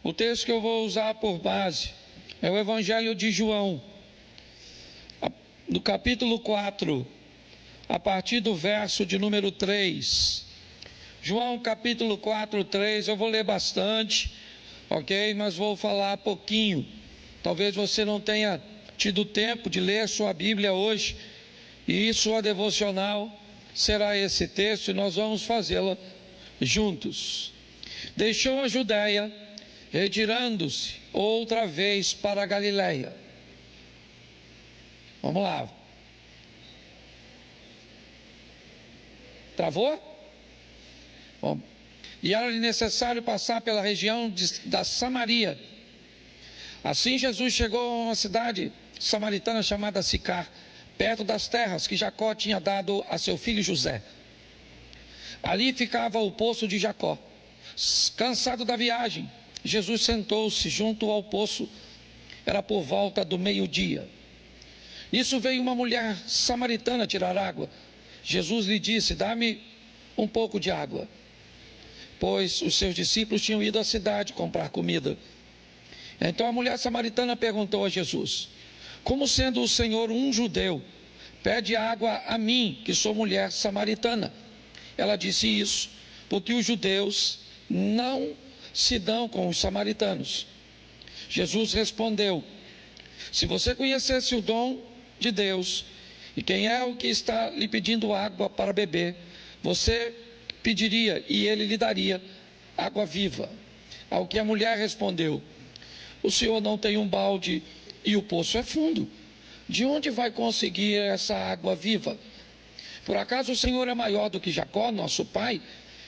O texto que eu vou usar por base é o Evangelho de João, no capítulo 4, a partir do verso de número 3. João capítulo 4, 3, eu vou ler bastante, ok? Mas vou falar pouquinho. Talvez você não tenha tido tempo de ler sua Bíblia hoje, e sua devocional será esse texto, e nós vamos fazê-la juntos. Deixou a Judéia, retirando-se outra vez para a Galiléia. Vamos lá. Travou? Bom, e era necessário passar pela região da Samaria. Assim Jesus chegou a uma cidade samaritana chamada Sicar, perto das terras que Jacó tinha dado a seu filho José. Ali ficava o poço de Jacó. Cansado da viagem, Jesus sentou-se junto ao poço. Era por volta do meio-dia. Nisso veio uma mulher samaritana tirar água. Jesus lhe disse: dá-me um pouco de água, pois os seus discípulos tinham ido à cidade comprar comida. Então a mulher samaritana perguntou a Jesus: como sendo o Senhor um judeu, pede água a mim, que sou mulher samaritana? Ela disse isso porque os judeus não se dão com os samaritanos. Jesus respondeu: se você conhecesse o dom de Deus e quem é o que está lhe pedindo água para beber, você pediria e ele lhe daria água viva. Ao que a mulher respondeu: o senhor não tem um balde e o poço é fundo. De onde vai conseguir essa água viva? Por acaso o Senhor é maior do que Jacó, nosso pai,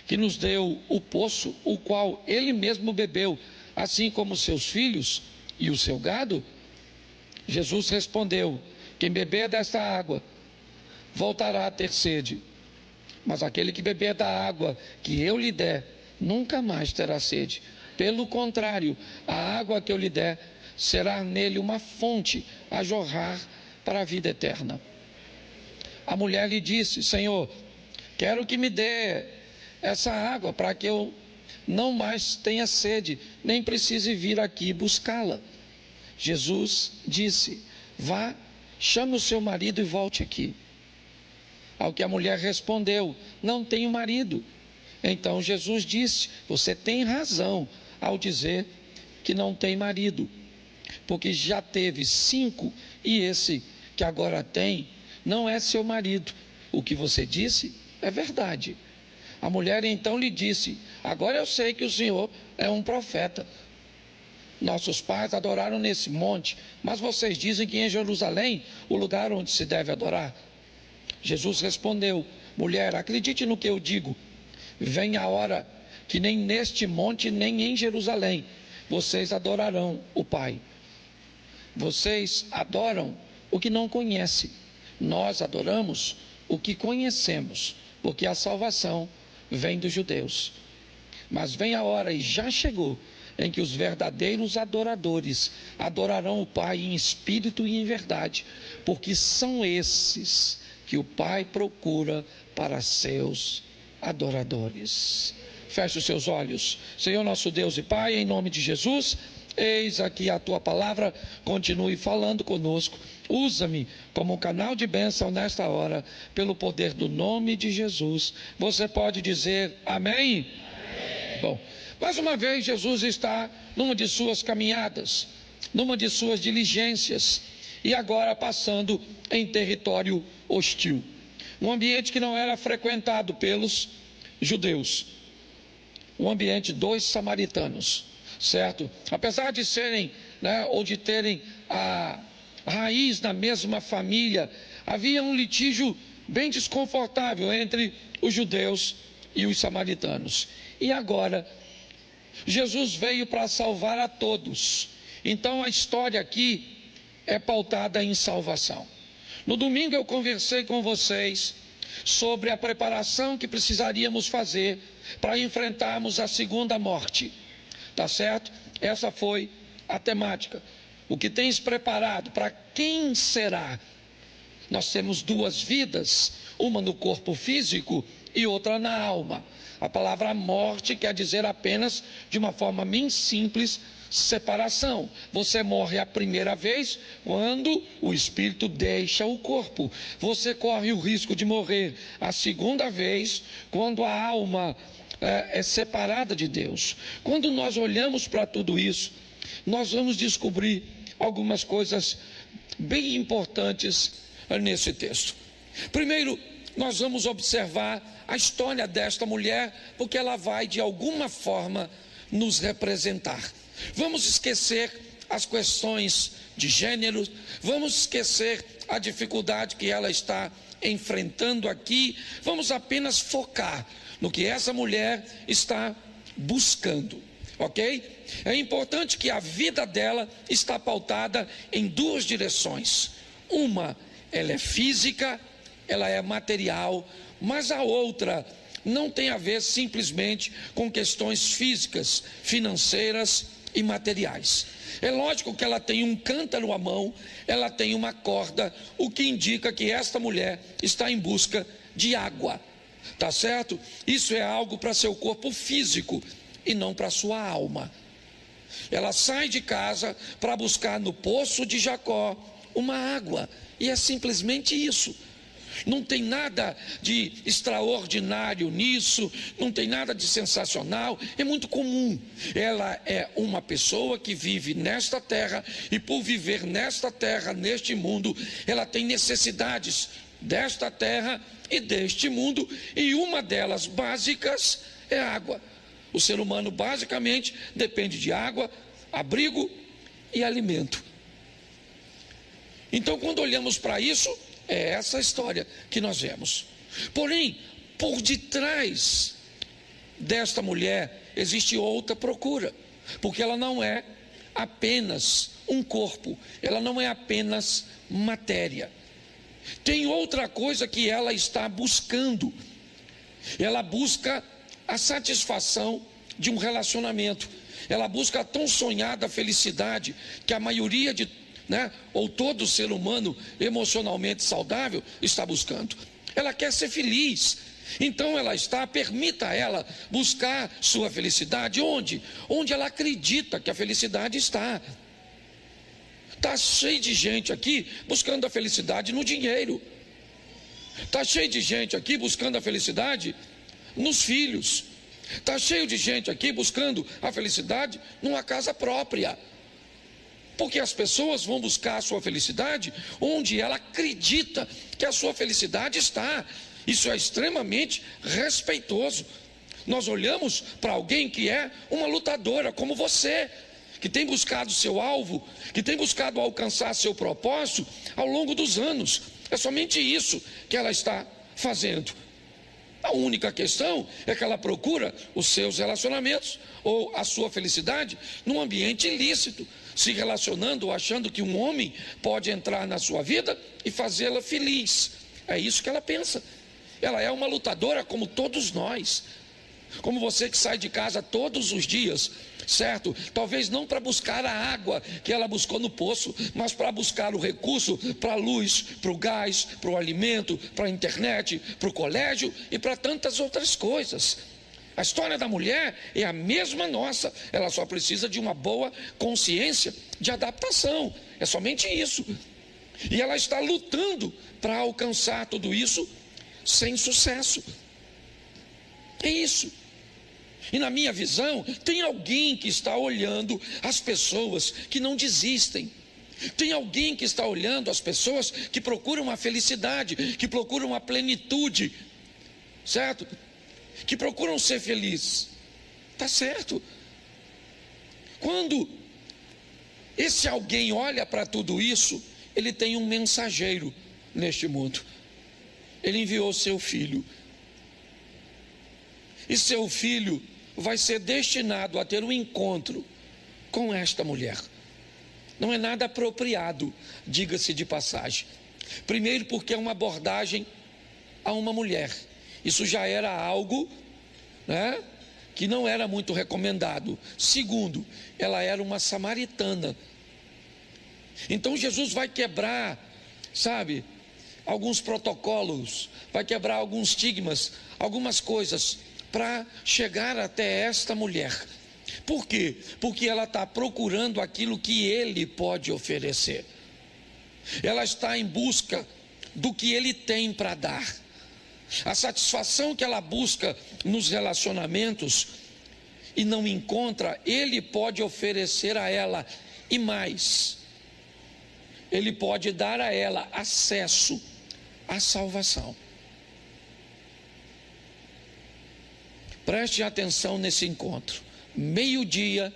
que nos deu o poço, o qual ele mesmo bebeu, assim como seus filhos e o seu gado? Jesus respondeu: quem beber desta água voltará a ter sede, mas aquele que beber da água que eu lhe der nunca mais terá sede. Pelo contrário, a água que eu lhe der será nele uma fonte a jorrar para a vida eterna. A mulher lhe disse: Senhor, quero que me dê essa água para que eu não mais tenha sede, nem precise vir aqui buscá-la. Jesus disse: vá, chame o seu marido e volte aqui. Ao que a mulher respondeu: não tenho marido. Então Jesus disse: você tem razão ao dizer que não tem marido, porque já teve 5 e esse que agora tem não é seu marido. O que você disse é verdade. A mulher então lhe disse: agora eu sei que o Senhor é um profeta. Nossos pais adoraram nesse monte, mas vocês dizem que em Jerusalém o lugar onde se deve adorar. Jesus respondeu: mulher, acredite no que eu digo. Vem a hora que nem neste monte nem em Jerusalém vocês adorarão o Pai. Vocês adoram o que não conhecem. Nós adoramos o que conhecemos, porque a salvação vem dos judeus. Mas vem a hora, e já chegou, em que os verdadeiros adoradores adorarão o Pai em espírito e em verdade, porque são esses que o Pai procura para seus adoradores. Feche os seus olhos. Senhor nosso Deus e Pai, em nome de Jesus, eis aqui a Tua palavra, continue falando conosco. Usa-me como um canal de bênção nesta hora, pelo poder do nome de Jesus. Você pode dizer amém? Amém. Bom, mais uma vez Jesus está numa de suas caminhadas, numa de suas diligências, e agora passando em território hostil. Um ambiente que não era frequentado pelos judeus. Um ambiente dos samaritanos, certo? Apesar de serem, ou de terem a raiz na mesma família, havia um litígio bem desconfortável entre os judeus e os samaritanos. E agora, Jesus veio para salvar a todos. Então a história aqui é pautada em salvação. No domingo eu conversei com vocês sobre a preparação que precisaríamos fazer para enfrentarmos a segunda morte. Tá certo? Essa foi a temática. O que tens preparado? Para quem será? Nós temos 2 vidas, uma no corpo físico e outra na alma. A palavra morte quer dizer apenas, de uma forma bem simples, separação. Você morre a primeira vez quando o espírito deixa o corpo. Você corre o risco de morrer a segunda vez quando a alma é separada de Deus. Quando nós olhamos para tudo isso, nós vamos descobrir algumas coisas bem importantes nesse texto. Primeiro, nós vamos observar a história desta mulher, porque ela vai de alguma forma nos representar. Vamos esquecer as questões de gênero, vamos esquecer a dificuldade que ela está enfrentando aqui, vamos apenas focar no que essa mulher está buscando, ok? É importante que a vida dela está pautada em duas direções. Uma, ela é física, ela é material, mas a outra não tem a ver simplesmente com questões físicas, financeiras e materiais. É lógico que ela tem um cântaro à mão, ela tem uma corda, o que indica que esta mulher está em busca de água, tá certo? Isso é algo para seu corpo físico e não para sua alma. Ela sai de casa para buscar no poço de Jacó uma água, e é simplesmente isso. Não tem nada de extraordinário nisso, não tem nada de sensacional, é muito comum. Ela é uma pessoa que vive nesta terra, e por viver nesta terra, neste mundo, ela tem necessidades desta terra e deste mundo, e uma delas básicas é água. O ser humano basicamente depende de água, abrigo e alimento. Então, quando olhamos para isso, é essa história que nós vemos. Porém, por detrás desta mulher existe outra procura, porque ela não é apenas um corpo, ela não é apenas matéria. Tem outra coisa que ela está buscando. Ela busca a satisfação de um relacionamento. Ela busca a tão sonhada felicidade que a maioria ou todo ser humano emocionalmente saudável está buscando. Ela quer ser feliz. Então permita a ela buscar sua felicidade onde? Onde ela acredita que a felicidade está. Está cheio de gente aqui buscando a felicidade no dinheiro. Está cheio de gente aqui buscando a felicidade nos filhos. Está cheio de gente aqui buscando a felicidade numa casa própria. Porque as pessoas vão buscar a sua felicidade onde ela acredita que a sua felicidade está. Isso é extremamente respeitoso. Nós olhamos para alguém que é uma lutadora como você, que tem buscado seu alvo, que tem buscado alcançar seu propósito ao longo dos anos. É somente isso que ela está fazendo. A única questão é que ela procura os seus relacionamentos ou a sua felicidade num ambiente ilícito, se relacionando ou achando que um homem pode entrar na sua vida e fazê-la feliz. É isso que ela pensa. Ela é uma lutadora como todos nós, como você que sai de casa todos os dias, certo? Talvez não para buscar a água que ela buscou no poço, mas para buscar o recurso para a luz, para o gás, para o alimento, para a internet, para o colégio e para tantas outras coisas. A história da mulher é a mesma nossa, ela só precisa de uma boa consciência de adaptação, é somente isso. E ela está lutando para alcançar tudo isso sem sucesso. É isso. E na minha visão, tem alguém que está olhando as pessoas que não desistem. Tem alguém que está olhando as pessoas que procuram a felicidade, que procuram a plenitude, certo? Que procuram ser felizes. Está certo. Quando esse alguém olha para tudo isso, ele tem um mensageiro neste mundo. Ele enviou seu filho. E seu filho vai ser destinado a ter um encontro com esta mulher. Não é nada apropriado, diga-se de passagem. Primeiro, porque é uma abordagem a uma mulher. Isso já era algo, que não era muito recomendado. Segundo, ela era uma samaritana. Então Jesus vai quebrar, alguns protocolos, vai quebrar alguns estigmas, algumas coisas, para chegar até esta mulher. Por quê? Porque ela está procurando aquilo que ele pode oferecer. Ela está em busca do que ele tem para dar. A satisfação que ela busca nos relacionamentos e não encontra, ele pode oferecer a ela. E mais, ele pode dar a ela acesso à salvação. Preste atenção nesse encontro. Meio-dia,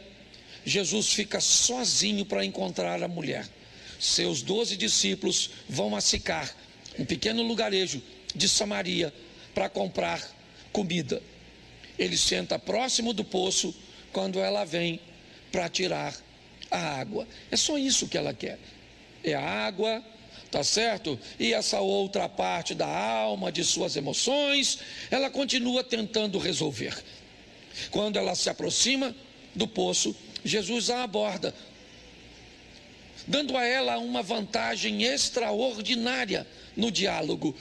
Jesus fica sozinho para encontrar a mulher. Seus 12 discípulos vão a Sicar, um pequeno lugarejo de Samaria, para comprar comida. Ele senta próximo do poço quando ela vem para tirar a água. É só isso que ela quer. É a água, tá certo? E essa outra parte da alma, de suas emoções, ela continua tentando resolver. Quando ela se aproxima do poço, Jesus a aborda, dando a ela uma vantagem extraordinária no diálogo.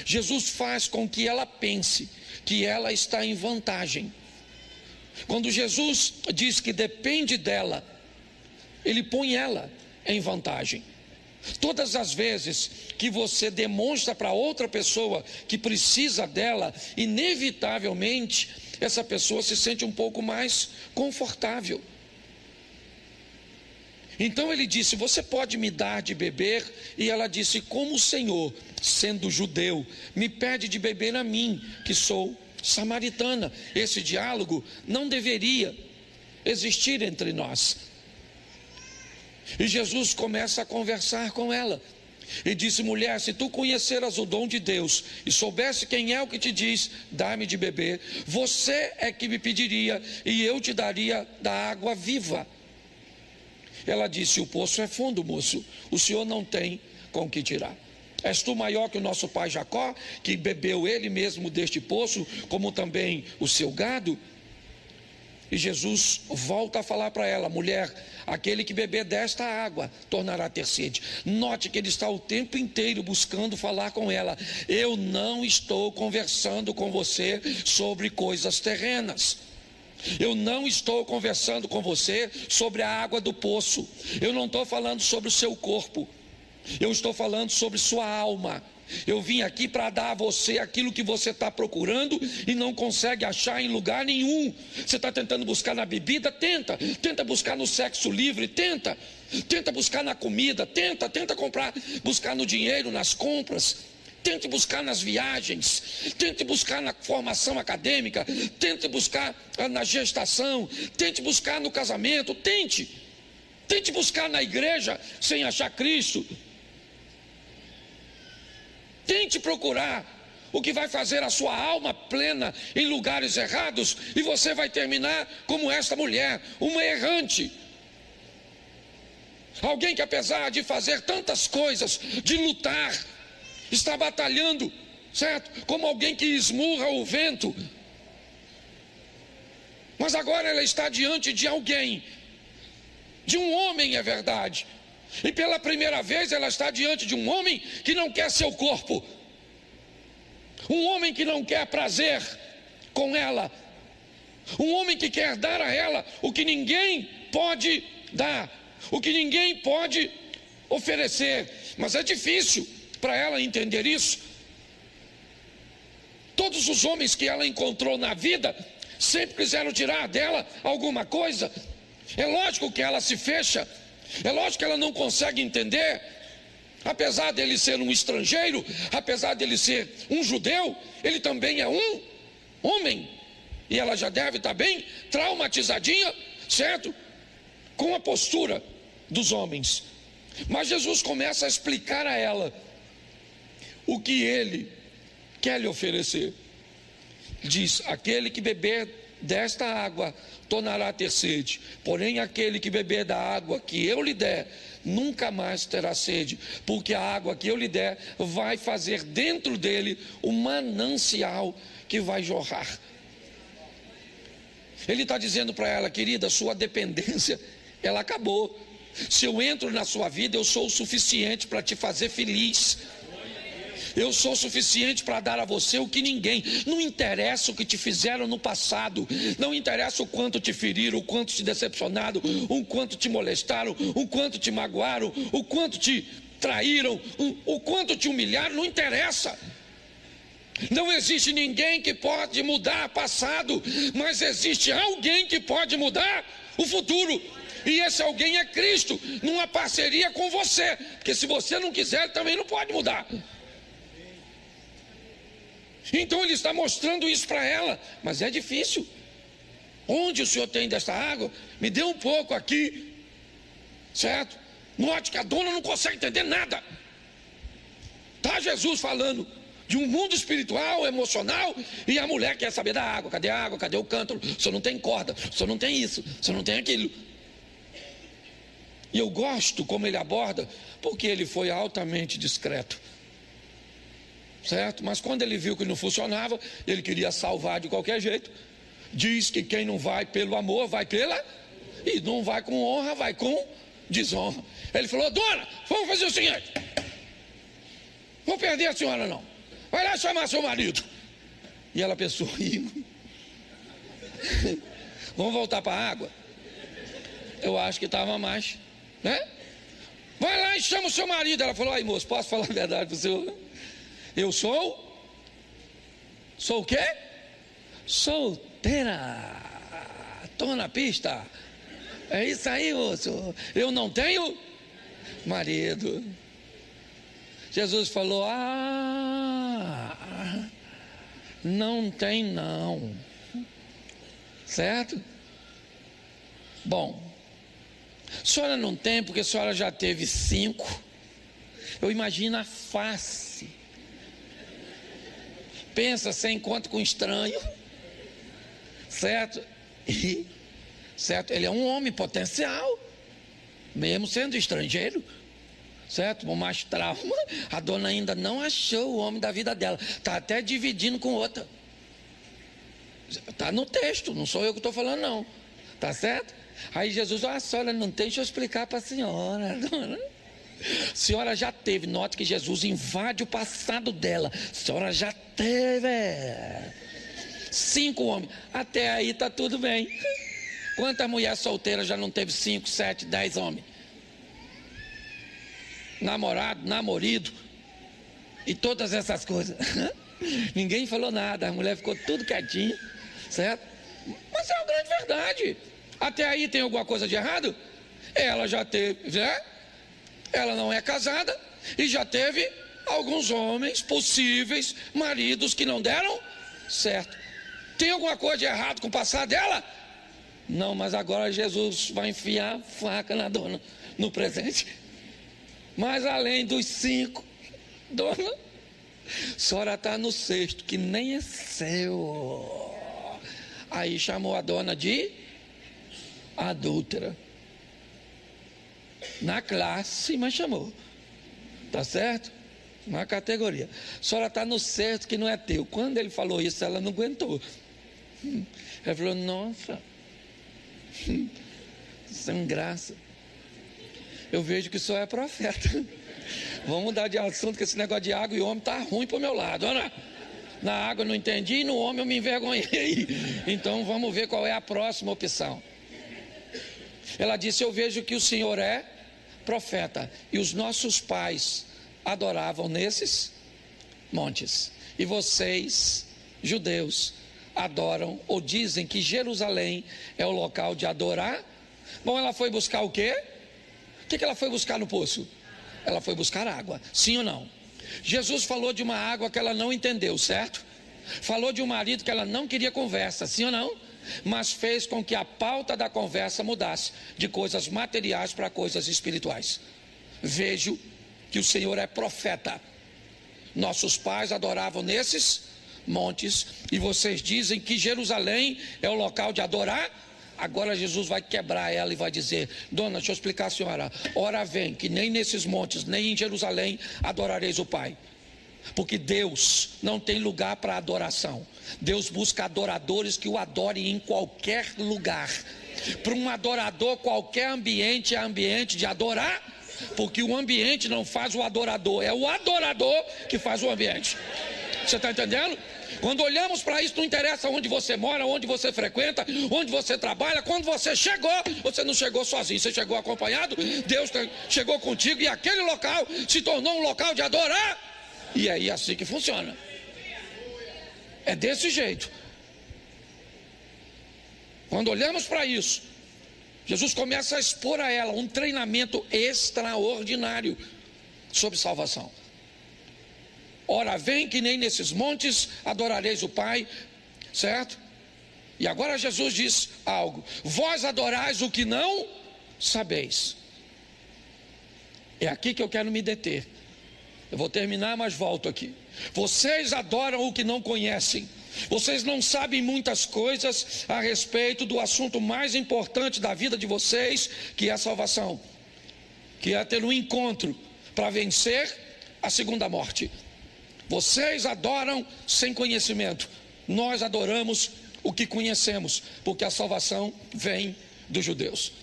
Jesus faz com que ela pense que ela está em vantagem. Quando Jesus diz que depende dela, ele põe ela em vantagem. Todas as vezes que você demonstra para outra pessoa que precisa dela, inevitavelmente essa pessoa se sente um pouco mais confortável. Então ele disse: você pode me dar de beber? E ela disse: como o Senhor, sendo judeu, me pede de beber a mim, que sou samaritana? Esse diálogo não deveria existir entre nós. E Jesus começa a conversar com ela e disse: mulher, se tu conheceras o dom de Deus e soubesse quem é o que te diz, dá-me de beber, você é que me pediria e eu te daria da água viva. Ela disse: o poço é fundo, moço, o senhor não tem com que tirar. És tu maior que o nosso pai Jacó, que bebeu ele mesmo deste poço, como também o seu gado? E Jesus volta a falar para ela: mulher, aquele que beber desta água tornará a ter sede. Note que ele está o tempo inteiro buscando falar com ela. Eu não estou conversando com você sobre coisas terrenas. Eu não estou conversando com você sobre a água do poço. Eu não estou falando sobre o seu corpo. Eu estou falando sobre sua alma. Eu vim aqui para dar a você aquilo que você está procurando e não consegue achar em lugar nenhum. Você está tentando buscar na bebida? Tenta buscar no sexo livre, tenta buscar na comida, tenta buscar no dinheiro, nas compras, tente buscar nas viagens, tente buscar na formação acadêmica, tente buscar na gestação, tente buscar no casamento, tente buscar na igreja sem achar Cristo. Tente procurar o que vai fazer a sua alma plena em lugares errados, e você vai terminar como esta mulher, uma errante. Alguém que, apesar de fazer tantas coisas, de lutar, está batalhando, certo? Como alguém que esmurra o vento. Mas agora ela está diante de alguém, de um homem, é verdade. E pela primeira vez ela está diante de um homem que não quer seu corpo, um homem que não quer prazer com ela, um homem que quer dar a ela o que ninguém pode dar, o que ninguém pode oferecer. Mas é difícil para ela entender isso. Todos os homens que ela encontrou na vida sempre quiseram tirar dela alguma coisa. É lógico que ela se fecha. É lógico que ela não consegue entender. Apesar dele ser um estrangeiro, apesar dele ser um judeu, ele também é um homem. E ela já deve estar bem traumatizadinha, certo? Com a postura dos homens. Mas Jesus começa a explicar a ela o que ele quer lhe oferecer. Diz: aquele que beber desta água tornará a ter sede, porém aquele que beber da água que eu lhe der nunca mais terá sede, porque a água que eu lhe der vai fazer dentro dele um manancial que vai jorrar. Ele está dizendo para ela: querida, sua dependência, ela acabou. Se eu entro na sua vida, eu sou o suficiente para te fazer feliz. Eu sou suficiente para dar a você o que ninguém. Não interessa o que te fizeram no passado. Não interessa o quanto te feriram, o quanto te decepcionaram, o quanto te molestaram, o quanto te magoaram, o quanto te traíram, o quanto te humilharam. Não interessa. Não existe ninguém que pode mudar o passado, mas existe alguém que pode mudar o futuro. E esse alguém é Cristo, numa parceria com você. Porque se você não quiser, ele também não pode mudar. Então ele está mostrando isso para ela, mas é difícil. Onde o senhor tem dessa água? Me dê um pouco aqui, certo? Note que a dona não consegue entender nada. Está Jesus falando de um mundo espiritual, emocional, e a mulher quer saber da água. Cadê a água? Cadê o cântaro? O senhor não tem corda, o senhor não tem isso, o senhor não tem aquilo. E eu gosto como ele aborda, porque ele foi altamente discreto. Certo? Mas quando ele viu que não funcionava, ele queria salvar de qualquer jeito. Diz que quem não vai pelo amor, vai pela... E não vai com honra, vai com desonra. Ele falou: dona, vamos fazer o seguinte. Vou perder a senhora não. Vai lá chamar seu marido. E ela pensou: vamos voltar para a água. Eu acho que estava mais, né? Vai lá e chama o seu marido. Ela falou: ai moço, posso falar a verdade para o senhor? Eu sou o quê? Solteira. Estou na pista. É isso aí, moço. Eu não tenho marido. Jesus falou: não tem não. Certo? Bom, a senhora não tem porque a senhora já teve 5. Eu imagino a face. Pensa, sem encontro com estranho, certo? E, certo? Ele é um homem potencial, mesmo sendo estrangeiro, certo? Com mais trauma, a dona ainda não achou o homem da vida dela, está até dividindo com outra. Está no texto, não sou eu que estou falando não, tá certo? Aí Jesus: a senhora não tem, deixa eu explicar para a senhora, dona. A senhora já teve, note que Jesus invade o passado dela. A senhora já teve 5 homens. Até aí está tudo bem. Quanta mulher solteira já não teve 5, 7, 10 homens? Namorado, namorido e todas essas coisas. Ninguém falou nada, a mulher ficou tudo quietinha, certo? Mas é uma grande verdade. Até aí tem alguma coisa de errado? Ela já teve, né? Ela não é casada e já teve alguns homens possíveis maridos que não deram certo. Tem alguma coisa de errado com o passado dela? Não, mas agora Jesus vai enfiar a faca na dona no presente. Mas além dos 5, dona, a senhora está no 6º, que nem é seu. Aí chamou a dona de adúltera. Na classe, mas chamou. Tá certo? Uma categoria. A senhora está no 6º, que não é teu. Quando ele falou isso, ela não aguentou. Ela falou: nossa, sem graça. Eu vejo que o senhor é profeta. Vamos mudar de assunto, que esse negócio de água e homem está ruim para o meu lado. Olha, na água eu não entendi e no homem eu me envergonhei. Então vamos ver qual é a próxima opção. Ela disse: eu vejo que o senhor é profeta, e os nossos pais adoravam nesses montes, e vocês, judeus, adoram ou dizem que Jerusalém é o local de adorar. Bom, ela foi buscar o quê? O que ela foi buscar no poço? Ela foi buscar água, sim ou não? Jesus falou de uma água que ela não entendeu, certo? Falou de um marido que ela não queria conversa, sim ou não? Mas fez com que a pauta da conversa mudasse de coisas materiais para coisas espirituais. Vejo que o Senhor é profeta. Nossos pais adoravam nesses montes, e vocês dizem que Jerusalém é o local de adorar. Agora Jesus vai quebrar ela e vai dizer: dona, deixa eu explicar a senhora. Ora vem, que nem nesses montes, nem em Jerusalém adorareis o Pai. Porque Deus não tem lugar para adoração. Deus busca adoradores que o adorem em qualquer lugar. Para um adorador, qualquer ambiente é ambiente de adorar, porque o ambiente não faz o adorador, é o adorador que faz o ambiente. Você está entendendo? Quando olhamos para isso, não interessa onde você mora, onde você frequenta, onde você trabalha. Quando você chegou, você não chegou sozinho, você chegou acompanhado. Deus chegou contigo e aquele local se tornou um local de adorar. E é assim que funciona. É desse jeito. Quando olhamos para isso, Jesus começa a expor a ela um treinamento extraordinário sobre salvação. Ora, vem que nem nesses montes adorareis o Pai, certo? E agora Jesus diz algo: vós adorais o que não sabeis. É aqui que eu quero me deter. Eu vou terminar, mas volto aqui. Vocês adoram o que não conhecem. Vocês não sabem muitas coisas a respeito do assunto mais importante da vida de vocês, que é a salvação, que é ter um encontro para vencer a segunda morte. Vocês adoram sem conhecimento. Nós adoramos o que conhecemos, porque a salvação vem dos judeus.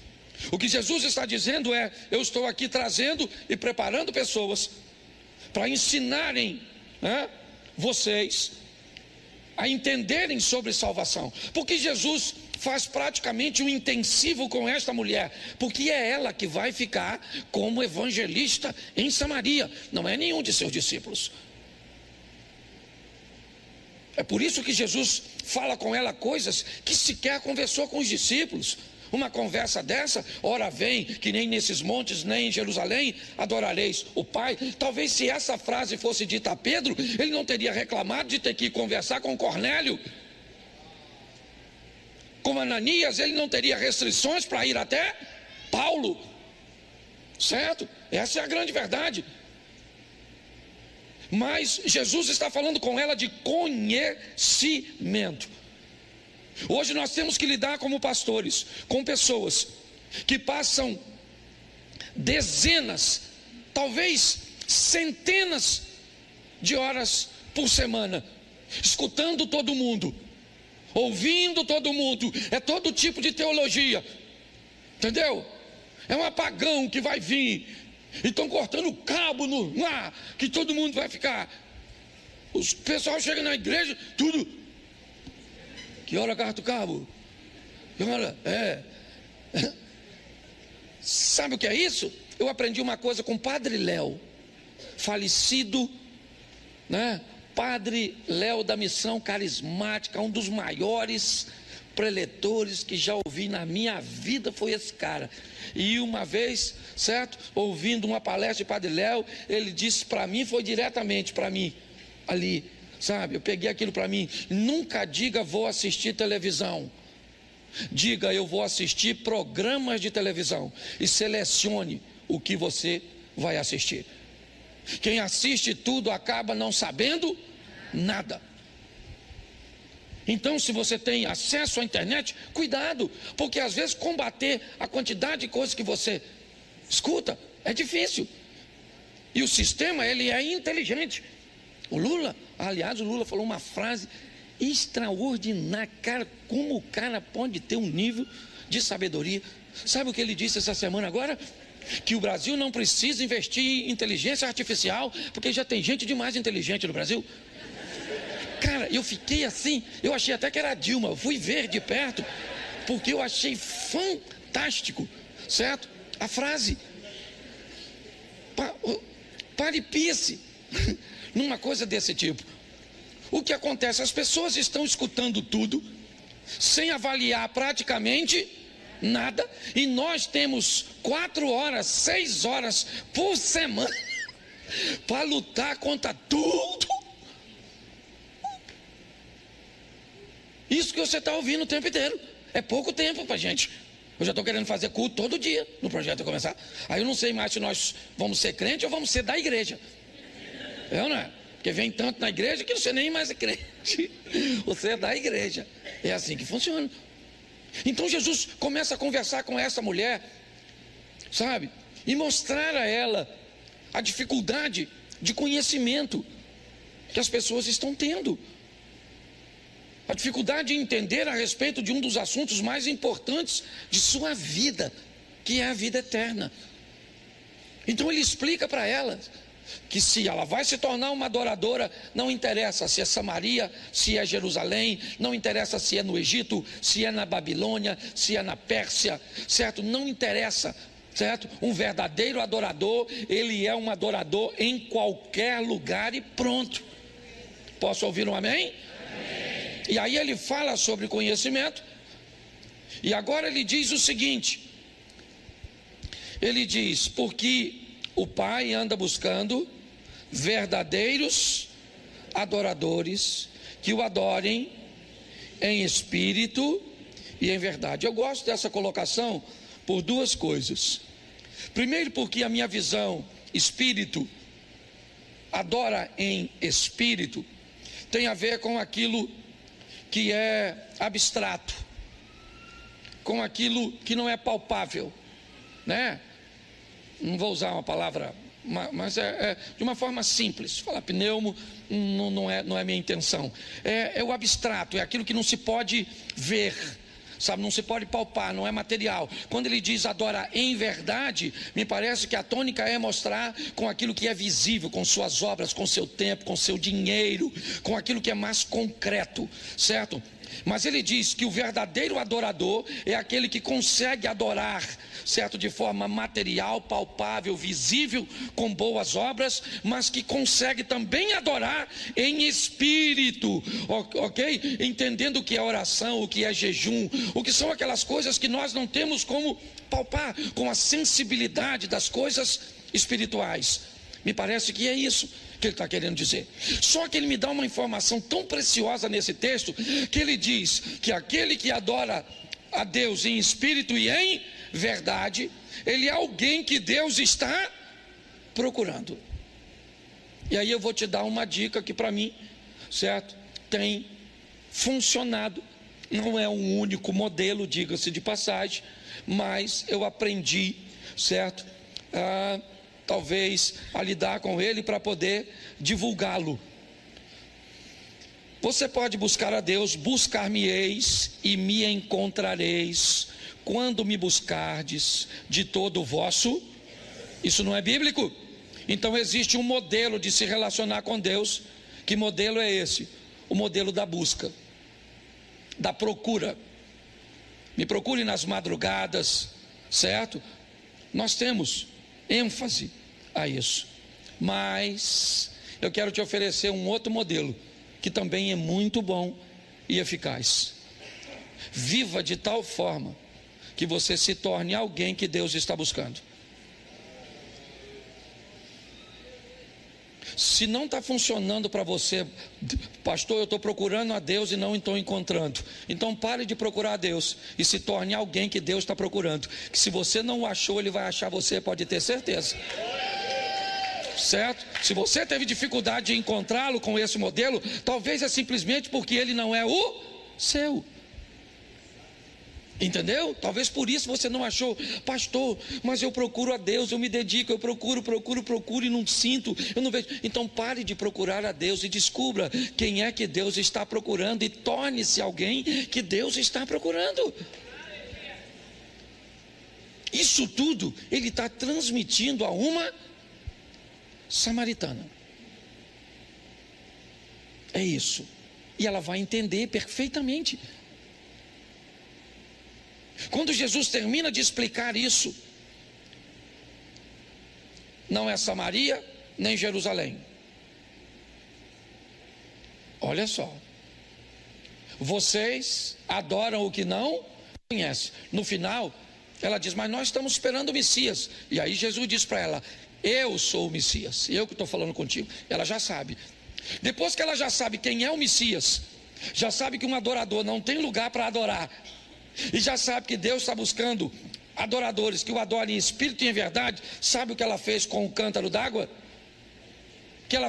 O que Jesus está dizendo é: eu estou aqui trazendo e preparando pessoas para ensinarem vocês a entenderem sobre salvação. Porque Jesus faz praticamente um intensivo com esta mulher, porque é ela que vai ficar como evangelista em Samaria, não é nenhum de seus discípulos. É por isso que Jesus fala com ela coisas que sequer conversou com os discípulos. Uma conversa dessa: ora vem que nem nesses montes, nem em Jerusalém adorareis o Pai. Talvez se essa frase fosse dita a Pedro, ele não teria reclamado de ter que ir conversar com Cornélio. Com Ananias, ele não teria restrições para ir até Paulo. Certo? Essa é a grande verdade. Mas Jesus está falando com ela de conhecimento. Hoje nós temos que lidar como pastores com pessoas que passam dezenas, talvez centenas de horas por semana, escutando todo mundo, ouvindo todo mundo. É todo tipo de teologia, entendeu? É um apagão que vai vir. E estão cortando o cabo no ar, que todo mundo vai ficar. O pessoal chega na igreja, tudo. Que hora corta o cabo? Que hora? Sabe o que é isso? Eu aprendi uma coisa com o Padre Léo, falecido, Padre Léo da Missão Carismática, um dos maiores preletores que já ouvi na minha vida foi esse cara. E uma vez, certo, ouvindo uma palestra de Padre Léo, ele disse para mim, foi diretamente para mim, ali, sabe, eu peguei aquilo para mim: nunca diga vou assistir televisão, diga eu vou assistir programas de televisão, e selecione o que você vai assistir. Quem assiste tudo acaba não sabendo nada. Então, se você tem acesso à internet, cuidado, porque às vezes combater a quantidade de coisas que você escuta é difícil. E o sistema, ele é inteligente. O Lula falou uma frase extraordinária. Cara, como o cara pode ter um nível de sabedoria? Sabe o que ele disse essa semana agora? Que o Brasil não precisa investir em inteligência artificial, porque já tem gente demais inteligente no Brasil. Cara, eu fiquei assim, eu achei até que era a Dilma. Eu fui ver de perto, porque eu achei fantástico, certo? A frase. Pare e pense numa coisa desse tipo. O que acontece? As pessoas estão escutando tudo, sem avaliar praticamente nada, e nós temos 4 horas, 6 horas por semana para lutar contra tudo isso que você está ouvindo o tempo inteiro. É pouco tempo para gente. Eu já estou querendo fazer culto todo dia no projeto começar. Aí eu não sei mais se nós vamos ser crente ou vamos ser da igreja. Não é? Porque vem tanto na igreja que você nem mais é crente. Você é da igreja. É assim que funciona. Então Jesus começa a conversar com essa mulher, sabe? E mostrar a ela a dificuldade de conhecimento que as pessoas estão tendo. A dificuldade de entender a respeito de um dos assuntos mais importantes de sua vida, que é a vida eterna. Então ele explica para ela que se ela vai se tornar uma adoradora, não interessa se é Samaria, se é Jerusalém, não interessa se é no Egito, se é na Babilônia, se é na Pérsia, certo? Não interessa, certo? Um verdadeiro adorador, ele é um adorador em qualquer lugar e pronto. Posso ouvir um amém? Amém. E aí ele fala sobre conhecimento, e agora ele diz o seguinte, ele diz, porque o Pai anda buscando verdadeiros adoradores que o adorem em espírito e em verdade. Eu gosto dessa colocação por duas coisas. Primeiro, porque a minha visão espírito, adora em espírito, tem a ver com aquilo que é abstrato, com aquilo que não é palpável, né? Não vou usar uma palavra, mas é de uma forma simples. Falar pneumo não é minha intenção. É o abstrato, é aquilo que não se pode ver, sabe? Não se pode palpar, não é material. Quando ele diz adora em verdade, me parece que a tônica é mostrar com aquilo que é visível, com suas obras, com seu tempo, com seu dinheiro, com aquilo que é mais concreto, certo? Mas ele diz que o verdadeiro adorador é aquele que consegue adorar, certo, de forma material, palpável, visível, com boas obras, mas que consegue também adorar em espírito, ok? Entendendo o que é oração, o que é jejum, o que são aquelas coisas que nós não temos como palpar, com a sensibilidade das coisas espirituais. Me parece que é isso que ele está querendo dizer. Só que ele me dá uma informação tão preciosa nesse texto, que ele diz que aquele que adora a Deus em espírito e em verdade, ele é alguém que Deus está procurando. E aí eu vou te dar uma dica que para mim, certo, tem funcionado. Não é um único modelo, diga-se de passagem, mas eu aprendi, certo, talvez a lidar com ele para poder divulgá-lo. Você pode buscar a Deus, buscar-me-eis e me encontrareis, quando me buscardes de todo o vosso. Isso não é bíblico? Então existe um modelo de se relacionar com Deus. Que modelo é esse? O modelo da busca, da procura. Me procure nas madrugadas, certo? Nós temos ênfase a isso, mas eu quero te oferecer um outro modelo que também é muito bom e eficaz. Viva de tal forma que você se torne alguém que Deus está buscando. Se não está funcionando para você, pastor, eu estou procurando a Deus e não estou encontrando, então pare de procurar a Deus e se torne alguém que Deus está procurando, que se você não o achou, Ele vai achar você, pode ter certeza, certo? Se você teve dificuldade de encontrá-lo com esse modelo, talvez é simplesmente porque ele não é o seu. Entendeu? Talvez por isso você não achou. Pastor, mas eu procuro a Deus, eu me dedico, eu procuro e não sinto, eu não vejo. Então pare de procurar a Deus e descubra quem é que Deus está procurando e torne-se alguém que Deus está procurando. Isso tudo ele está transmitindo a uma samaritana. É isso. E ela vai entender perfeitamente. Quando Jesus termina de explicar isso, não é Samaria nem Jerusalém. Olha só, vocês adoram o que não conhecem. No final, ela diz, mas nós estamos esperando o Messias. E aí Jesus diz para ela, eu sou o Messias, eu que estou falando contigo. Ela já sabe. Depois que ela já sabe quem é o Messias, já sabe que um adorador não tem lugar para adorar, e já sabe que Deus está buscando adoradores que o adorem em espírito e em verdade. Sabe o que ela fez com o cântaro d'água? Que ela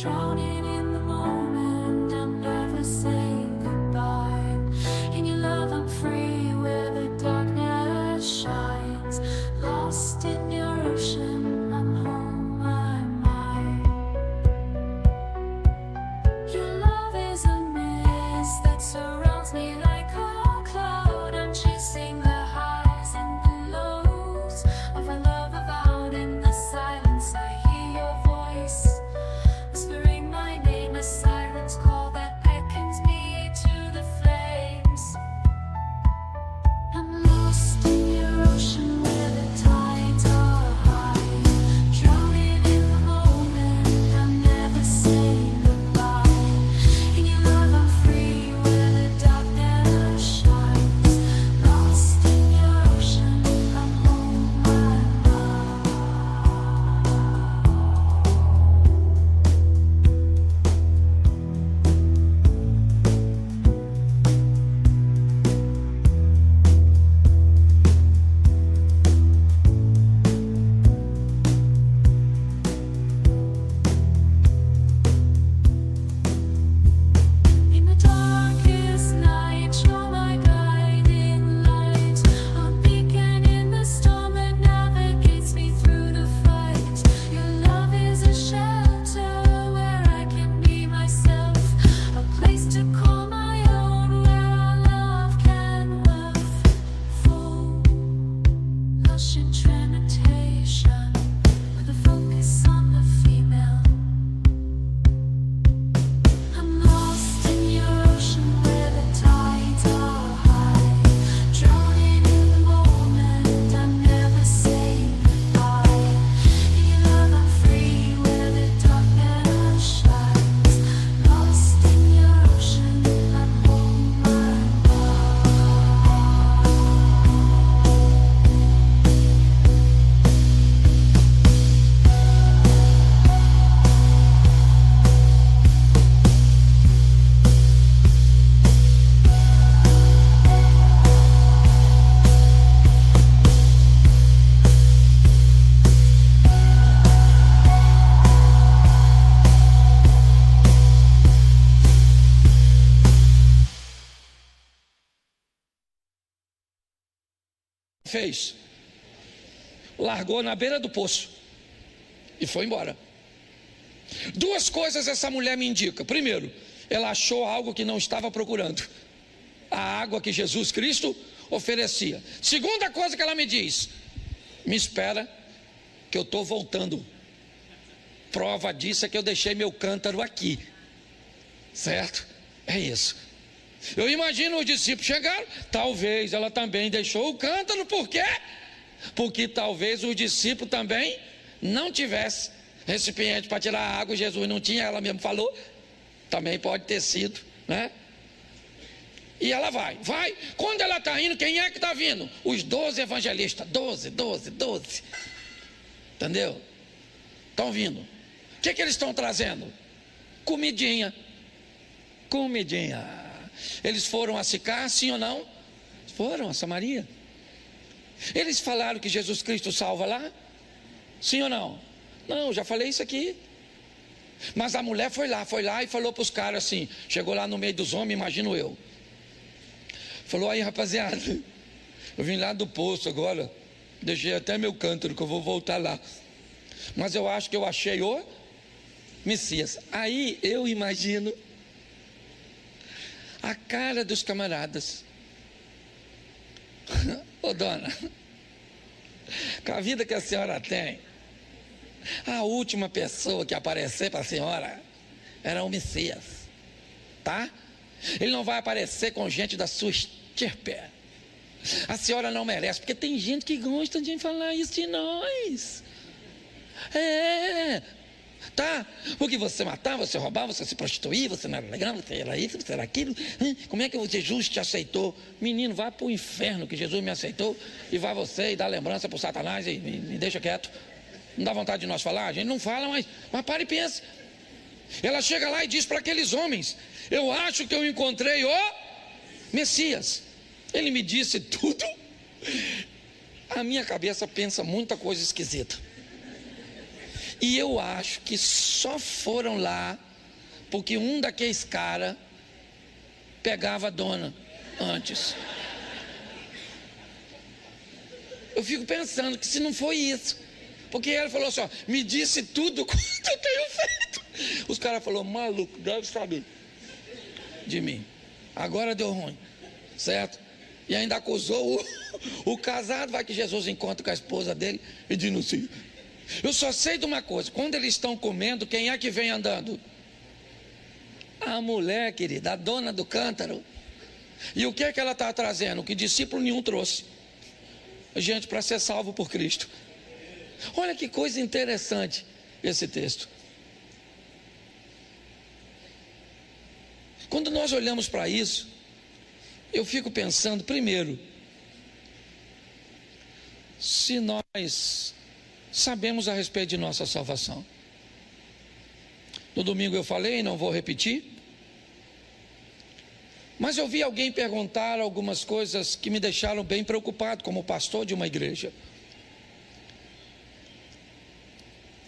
drowning in the moment, I'm never saying goodbye. In your love I'm free where the darkness shines. Lost in your ocean, I'm home, I'm mine. Your love is a mist that surrounds me like a cloud. I'm chasing the highs and the lows of a love avowed. In the silence I hear your voice, whispering my name, a siren's call that beckons me to the flames. I'm lost in your ocean where the tides are high, drowning in the moment, I'm never saying goodbye. In your love I'm free where the darkness shines. Lost in your ocean, I'm home, I'm mine. In the darkest night, you're my guiding light, a beacon in the storm that navigates me through the fight. Your love is a shelter where I can be myself, a place to call my own, where our love can wealth full, lush in trinitation, with a focus on the female. I'm lost in your ocean where the tides are high, drowning in the moment, I'm never saying goodbye. In your love I'm free where the darkness shines. Lost in your ocean, I'm home, I'm mine. Fez? Largou na beira do poço e foi embora. Duas coisas essa mulher me indica. Primeiro, ela achou algo que não estava procurando: a água que Jesus Cristo oferecia. Segunda coisa que ela me diz: me espera que eu estou voltando. Prova disso é que eu deixei meu cântaro aqui. Certo? É isso. Eu imagino os discípulos chegaram, talvez ela também deixou o cântaro, por quê? Porque talvez os discípulos também não tivessem recipiente para tirar a água, Jesus não tinha, ela mesmo falou, também pode ter sido, né? E ela vai. Quando ela está indo, quem é que está vindo? Os 12 evangelistas, 12. Entendeu? Estão vindo. O que eles estão trazendo? Comidinha. Eles foram a Sicar, sim ou não? Foram a Samaria. Eles falaram que Jesus Cristo salva lá? Sim ou não? Não, já falei isso aqui. Mas a mulher foi lá e falou para os caras assim, chegou lá no meio dos homens, imagino eu. Falou: aí rapaziada, eu vim lá do poço agora, deixei até meu cântaro que eu vou voltar lá, mas eu acho que eu achei o Messias. Aí eu imagino a cara dos camaradas. Ô dona, com a vida que a senhora tem, a última pessoa que aparecer para a senhora era o Messias, tá? Ele não vai aparecer com gente da sua estirpe. A senhora não merece, porque tem gente que gosta de falar isso de nós. Tá? Porque você matava, você roubava, você se prostituía, você não era legal, você era isso, você era aquilo. Como é que Jesus te aceitou? Menino, vá para o inferno que Jesus me aceitou, e vá você e dá lembrança para o Satanás e me deixa quieto. Não dá vontade de nós falar? A gente não fala, mas para e pensa. Ela chega lá e diz para aqueles homens: eu acho que eu encontrei o Messias. Ele me disse tudo. A minha cabeça pensa muita coisa esquisita. E eu acho que só foram lá porque um daqueles caras pegava a dona antes. Eu fico pensando que se não foi isso, porque ela falou assim, ó, me disse tudo quanto eu tenho feito. Os caras falaram, maluco, deve saber de mim. Agora deu ruim, certo? E ainda acusou o casado. Vai que Jesus encontra com a esposa dele e denuncia. Eu só sei de uma coisa, quando eles estão comendo, quem é que vem andando? A mulher, querida, a dona do cântaro. E o que é que ela está trazendo? O que discípulo nenhum trouxe. Gente, para ser salvo por Cristo. Olha que coisa interessante esse texto. Quando nós olhamos para isso, eu fico pensando, primeiro, se nós sabemos a respeito de nossa salvação. No domingo eu falei, não vou repetir, mas eu vi alguém perguntar algumas coisas que me deixaram bem preocupado como pastor de uma igreja.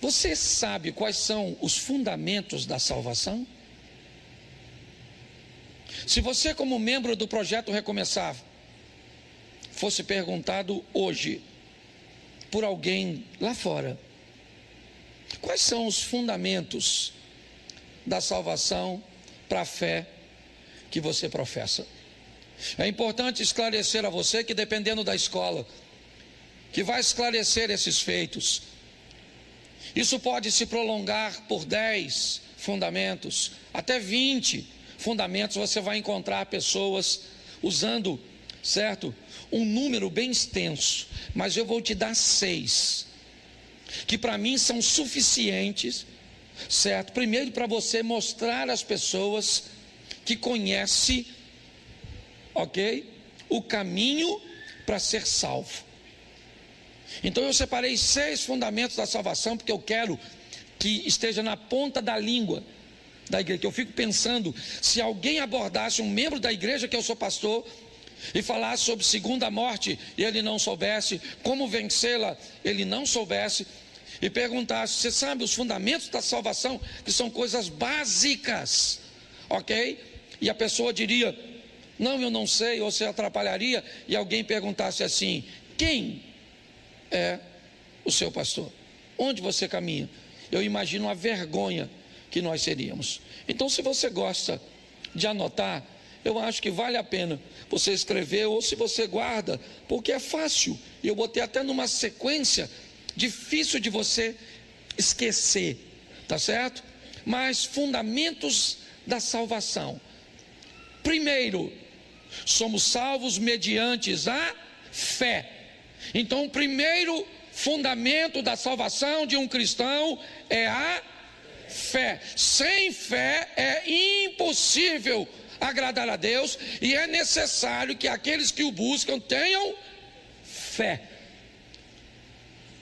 Você sabe quais são os fundamentos da salvação? Se você, como membro do Projeto Recomeçar, fosse perguntado hoje por alguém lá fora, quais são os fundamentos da salvação para a fé que você professa? É importante esclarecer a você que, dependendo da escola que vai esclarecer esses feitos, isso pode se prolongar por 10 fundamentos, até 20 fundamentos. Você vai encontrar pessoas usando, certo, um número bem extenso, mas eu vou te dar 6, que para mim são suficientes, certo? Primeiro, para você mostrar às pessoas que conhece, ok, o caminho para ser salvo. Então eu separei 6 fundamentos da salvação, porque eu quero que esteja na ponta da língua da igreja. Que eu fico pensando, se alguém abordasse um membro da igreja que eu sou pastor e falasse sobre segunda morte e ele não soubesse, como vencê-la ele não soubesse, e perguntasse, você sabe os fundamentos da salvação, que são coisas básicas, ok? E a pessoa diria, não, eu não sei, ou se atrapalharia, e alguém perguntasse assim, quem é o seu pastor? Onde você caminha? Eu imagino a vergonha que nós seríamos. Então, se você gosta de anotar, eu acho que vale a pena você escrever, ou se você guarda, porque é fácil, e eu botei até numa sequência difícil de você esquecer, tá certo? Mas fundamentos da salvação. Primeiro, somos salvos mediante a fé. Então, o primeiro fundamento da salvação de um cristão é a fé. Sem fé é impossível agradar a Deus, e é necessário que aqueles que o buscam tenham fé.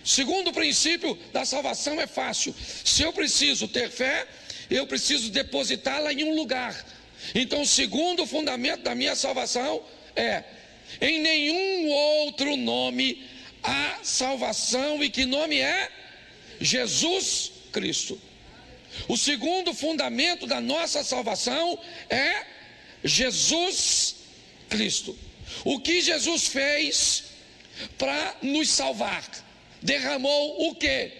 Segundo princípio da salvação é fácil. Se eu preciso ter fé, eu preciso depositá-la em um lugar. Então, o segundo fundamento da minha salvação é: em nenhum outro nome há salvação. E que nome é? Jesus Cristo. O segundo fundamento da nossa salvação é Jesus Cristo. O que Jesus fez para nos salvar? Derramou o quê?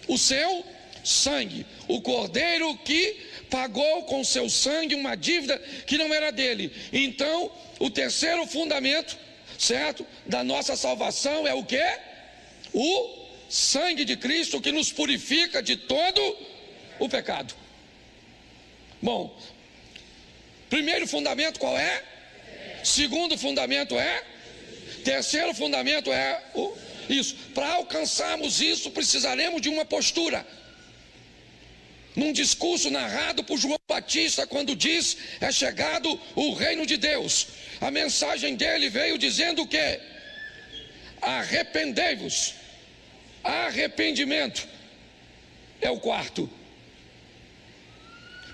O seu sangue. O cordeiro que pagou com seu sangue uma dívida que não era dele. Então, o terceiro fundamento, certo, da nossa salvação é o quê? O sangue de Cristo, que nos purifica de todo o pecado. Bom, primeiro fundamento qual é? Segundo fundamento é? Terceiro fundamento é isso. Para alcançarmos isso, precisaremos de uma postura. Num discurso narrado por João Batista, quando diz, é chegado o reino de Deus, a mensagem dele veio dizendo o quê? Arrependei-vos. Arrependimento é o quarto.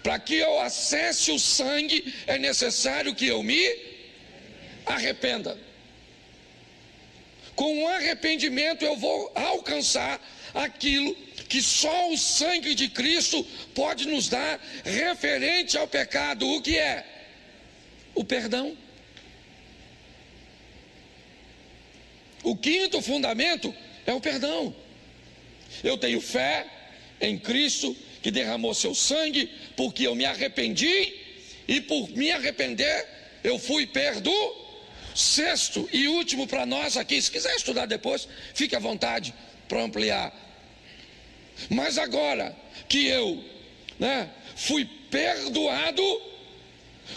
Para que eu acesse o sangue, é necessário que eu me arrependa. Com o arrependimento eu vou alcançar aquilo que só o sangue de Cristo pode nos dar referente ao pecado. O que é? O perdão. O quinto fundamento é o perdão. Eu tenho fé em Cristo que derramou seu sangue porque eu me arrependi e por me arrepender eu fui perdoado. Sexto e último para nós aqui, se quiser estudar depois, fique à vontade para ampliar. Mas agora que eu fui perdoado,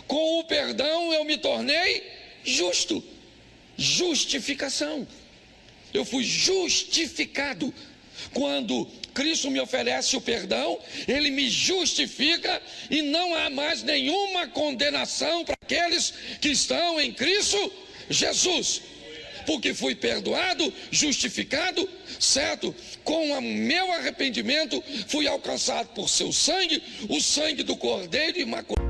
com o perdão eu me tornei justo. Justificação. Eu fui justificado. Quando Cristo me oferece o perdão, Ele me justifica e não há mais nenhuma condenação para aqueles que estão em Cristo Jesus. Porque fui perdoado, justificado, certo? Com o meu arrependimento, fui alcançado por seu sangue, o sangue do Cordeiro Imaculado.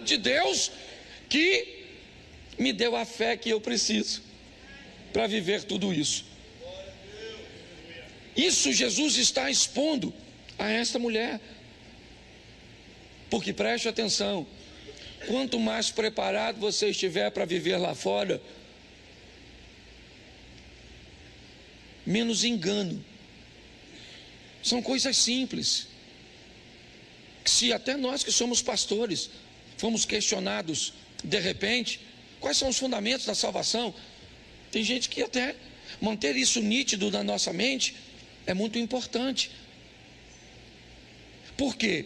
De Deus que me deu a fé que eu preciso para viver tudo isso. Isso Jesus está expondo a esta mulher. Porque preste atenção, quanto mais preparado você estiver para viver lá fora, menos engano. São coisas simples. Se até nós que somos pastores fomos questionados de repente, quais são os fundamentos da salvação? Tem gente que até manter isso nítido na nossa mente é muito importante. Por quê?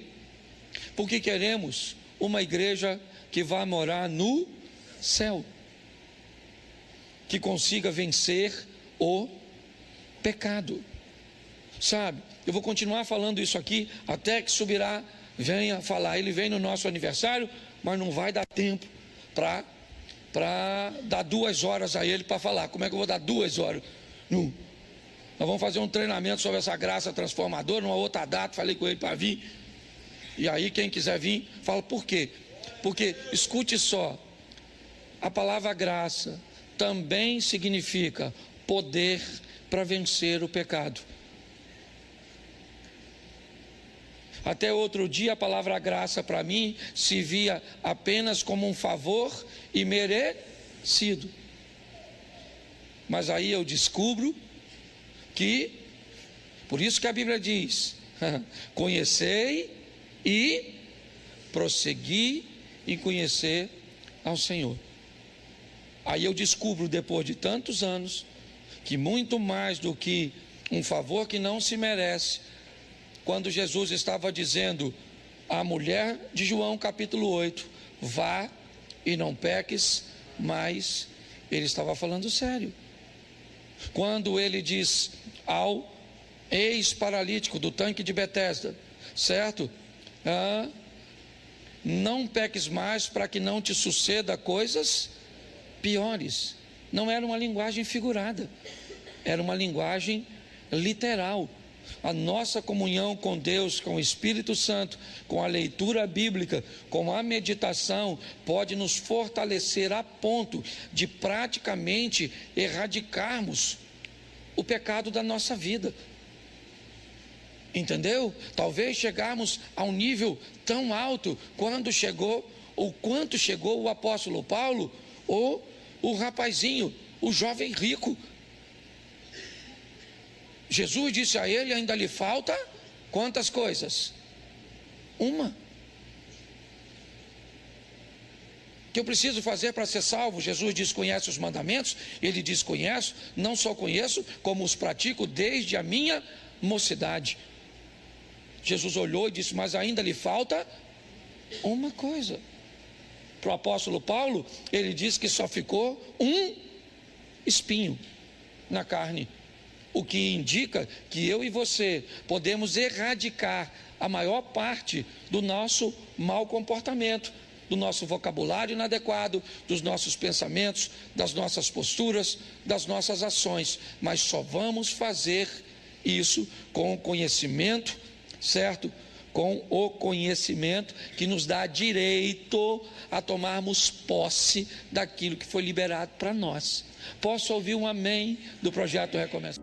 Porque queremos uma igreja que vá morar no céu, que consiga vencer o pecado. Sabe, eu vou continuar falando isso aqui até que Subirá venha falar. Ele vem no nosso aniversário, mas não vai dar tempo para dar 2 horas a ele para falar. Como é que eu vou dar 2 horas? Não. Nós vamos fazer um treinamento sobre essa graça transformadora, numa outra data, falei com ele para vir. E aí quem quiser vir, fala por quê? Porque, escute só, a palavra graça também significa poder para vencer o pecado. Até outro dia a palavra graça para mim se via apenas como um favor e merecido. Mas aí eu descubro que, por isso que a Bíblia diz, conhecei e prossegui em conhecer ao Senhor. Aí eu descubro, depois de tantos anos, que muito mais do que um favor que não se merece, quando Jesus estava dizendo à mulher de João capítulo 8, vá e não peques mais, ele estava falando sério. Quando ele diz ao ex-paralítico do tanque de Betesda, certo? Não peques mais para que não te suceda coisas piores. Não era uma linguagem figurada, era uma linguagem literal. A nossa comunhão com Deus, com o Espírito Santo, com a leitura bíblica, com a meditação, pode nos fortalecer a ponto de praticamente erradicarmos o pecado da nossa vida. Entendeu? Talvez chegarmos a um nível tão alto quanto chegou o apóstolo Paulo ou o rapazinho o jovem rico. Jesus disse a ele: ainda lhe falta quantas coisas? Uma. O que eu preciso fazer para ser salvo? Jesus diz: conhece os mandamentos? Ele diz: conheço, não só conheço, como os pratico desde a minha mocidade. Jesus olhou e disse: mas ainda lhe falta uma coisa. Para o apóstolo Paulo, ele diz que só ficou um espinho na carne, o que indica que eu e você podemos erradicar a maior parte do nosso mau comportamento, do nosso vocabulário inadequado, dos nossos pensamentos, das nossas posturas, das nossas ações, mas só vamos fazer isso com o conhecimento, certo? Com o conhecimento que nos dá direito a tomarmos posse daquilo que foi liberado para nós. Posso ouvir um amém do projeto Recomeça?